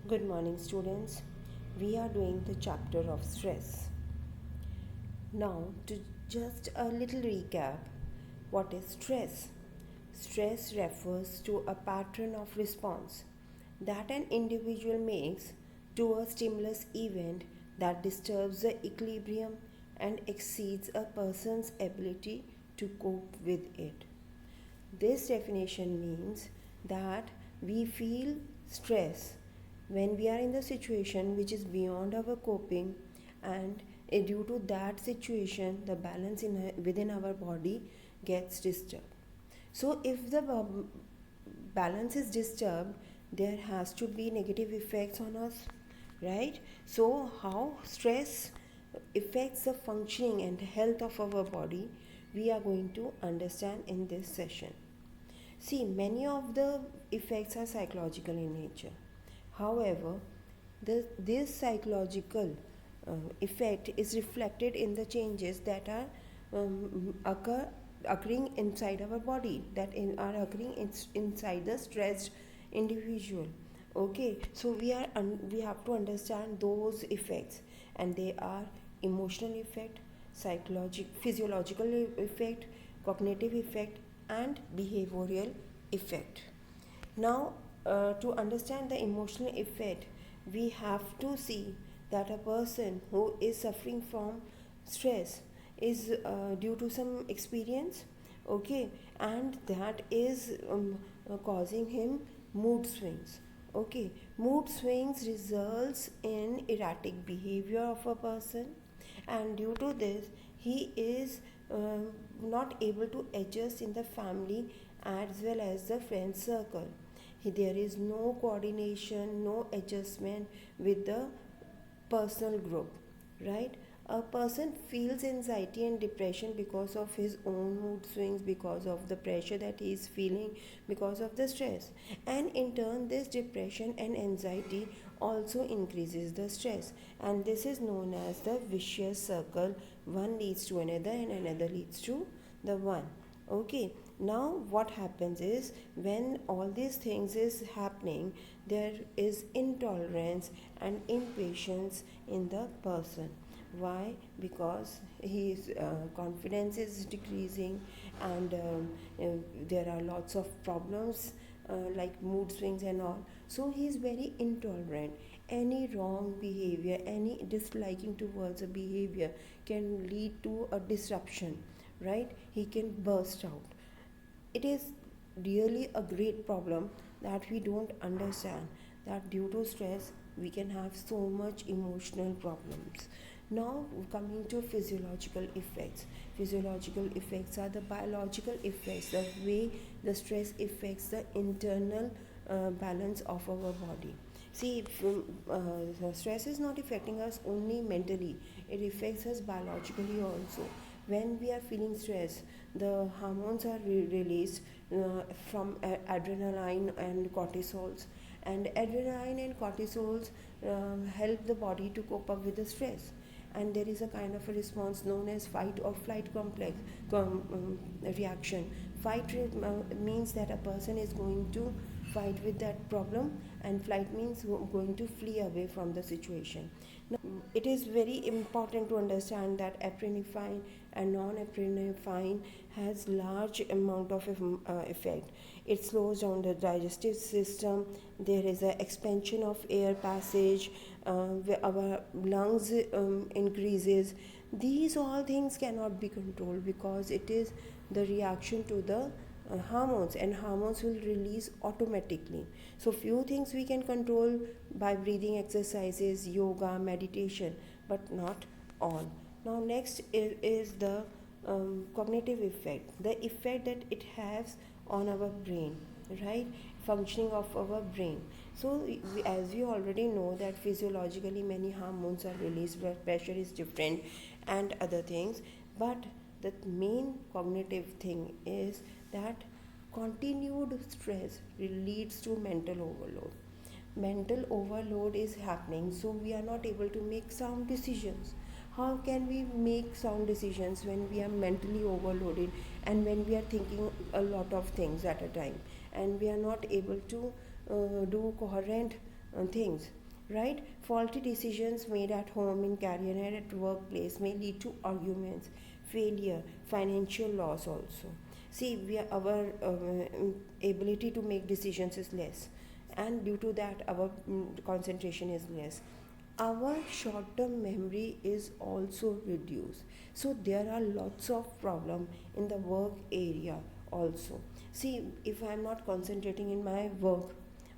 Good morning, students. We are doing the chapter of stress. Now, to just a little recap, what is stress? Stress refers to a pattern of response that an individual makes to a stimulus event that disturbs the equilibrium and exceeds a person's ability to cope with it. This definition means that we feel stress when we are in the situation which is beyond our coping, and due to that situation the balance within our body gets disturbed. So if the balance is disturbed, there has to be negative effects on us, right? So how stress affects the functioning and health of our body, we are going to understand in this session. See, many of the effects are psychological in nature. However, this psychological effect is reflected in the changes that are occurring inside our body, are occurring inside the stressed individual. Okay, so we have to understand those effects, and they are emotional effect, physiological effect, cognitive effect, and behavioral effect. Now, to understand the emotional effect, we have to see that a person who is suffering from stress is due to some experience, okay, and that is causing him mood swings. Okay, mood swings results in erratic behavior of a person, and due to this he is not able to adjust in the family as well as the friend circle. There is no coordination, no adjustment with the personal group, right? A person feels anxiety and depression because of his own mood swings, because of the pressure that he is feeling, because of the stress, and in turn this depression and anxiety also increases the stress, and this is known as the vicious circle. One leads to another and another leads to the one. Okay, now what happens is when all these things is happening, there is intolerance and impatience in the person. Why? Because his confidence is decreasing, and there are lots of problems like mood swings and all. So he is very intolerant. Any wrong behavior, any disliking towards a behavior can lead to a disruption, right? He can burst out. It is really a great problem that we don't understand that due to stress we can have so much emotional problems. Now, coming to physiological effects. Physiological effects are the biological effects, the way the stress affects the internal balance of our body. See, stress is not affecting us only mentally, it affects us biologically also. When we are feeling stress, the hormones are released from adrenaline and cortisols, and adrenaline and cortisols help the body to cope up with the stress, and there is a kind of a response known as fight or flight reaction. Means that a person is going to fight with that problem, and flight means going to flee away from the situation. Now, it is very important to understand that epinephrine and non-epinephrine has large amount of effect. It slows down the digestive system. There is an expansion of air passage, where our lungs increases. These all things cannot be controlled because it is the reaction to the hormones, and hormones will release automatically. So few things we can control by breathing exercises, yoga, meditation, but not all. Now next is the cognitive effect, the effect that it has on our brain, right? Functioning of our brain. So as we already know that physiologically many hormones are released, blood pressure is different and other things, but the main cognitive thing is that continued stress leads to mental overload. Mental overload is happening, so we are not able to make sound decisions. How can we make sound decisions when we are mentally overloaded, and when we are thinking a lot of things at a time, and we are not able to do coherent things, right? Faulty decisions made at home, in career, and at workplace may lead to arguments, failure, financial loss also. See, our ability to make decisions is less, and due to that, our concentration is less. Our short term memory is also reduced. So there are lots of problem in the work area also. See, if I am not concentrating in my work,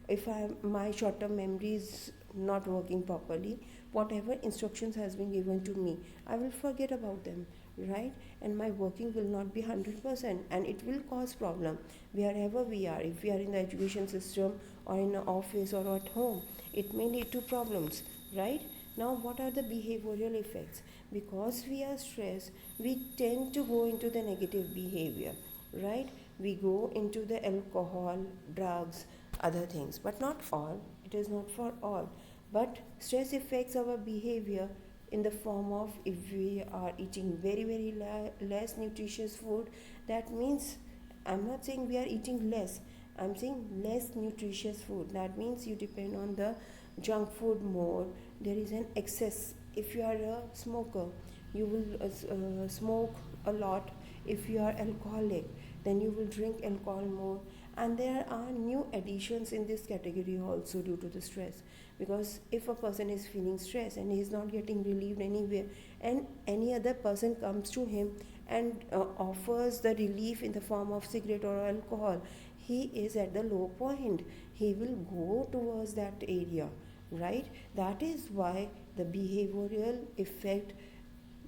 if my short term memory is not working properly, whatever instructions has been given to me, I will forget about them, right? And my working will not be 100%, and it will cause problem wherever we are. If we are in the education system or in an office or at home, it may lead to problems, right? Now, what are the behavioral effects? Because we are stressed, we tend to go into the negative behavior, right? We go into the alcohol, drugs, other things, but not all. It is not for all. But stress affects our behavior in the form of, if we are eating very less nutritious food, that means, I'm not saying we are eating less, I'm saying less nutritious food. That means you depend on the junk food more. There is an excess. If you are a smoker, you will smoke a lot. If you are alcoholic, then you will drink alcohol more. And there are new additions in this category also due to the stress. Because if a person is feeling stress and he is not getting relieved anywhere, and any other person comes to him and offers the relief in the form of cigarette or alcohol, he is at the low point. He will go towards that area, right? That is why the behavioral effect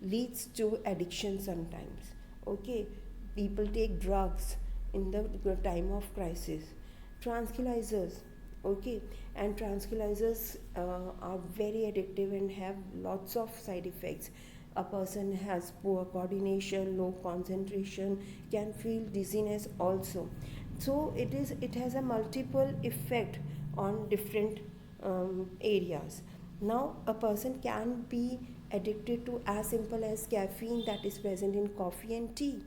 leads to addiction sometimes. Okay, people take drugs in the time of crisis, tranquilizers, okay, and tranquilizers are very addictive and have lots of side effects. A person has poor coordination, low concentration, can feel dizziness also. So it has a multiple effect on different areas. Now a person can be addicted to as simple as caffeine that is present in coffee and tea,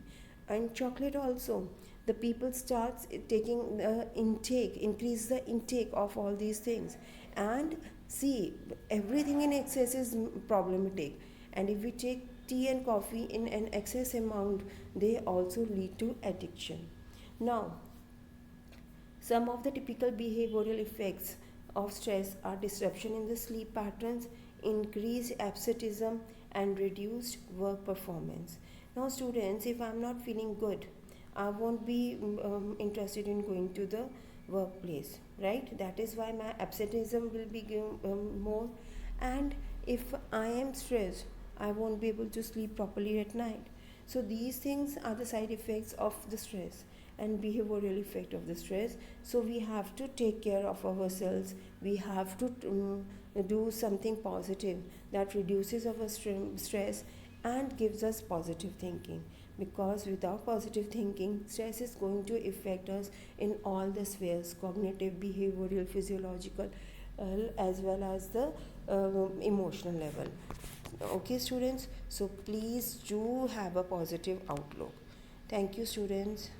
and chocolate also. The people starts taking intake, increase the intake of all these things. And see, everything in excess is problematic, and if we take tea and coffee in an excess amount, they also lead to addiction. Now, some of the typical behavioral effects of stress are disruption in the sleep patterns, increased absenteeism, and reduced work performance. Now, students, if I'm not feeling good, I won't be interested in going to the workplace, right? That is why my absenteeism will be more. And if I am stressed, I won't be able to sleep properly at night. So these things are the side effects of the stress and behavioral effect of the stress. So we have to take care of ourselves. We have to do something positive that reduces our stress and gives us positive thinking, because without positive thinking, stress is going to affect us in all the spheres: cognitive, behavioral, physiological, as well as the emotional level. Okay, students, so please do have a positive outlook. Thank you, students.